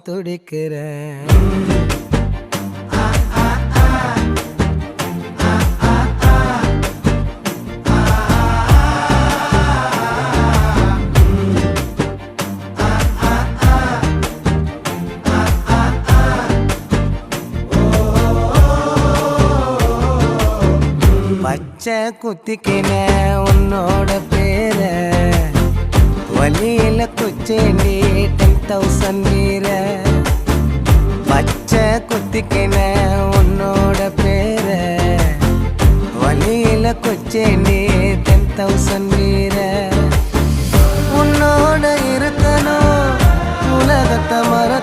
துடிக்கிறேன். பச்சை குத்திக்கின உன்னோட பேர வலியில குச்சேண்டி 10,000 வீர. பச்சை குத்திக்கின உன்னோட பேர வலியில குச்சேண்டி 10,000 வீர. உன்னோட இருக்கணும் உலகத்தை மற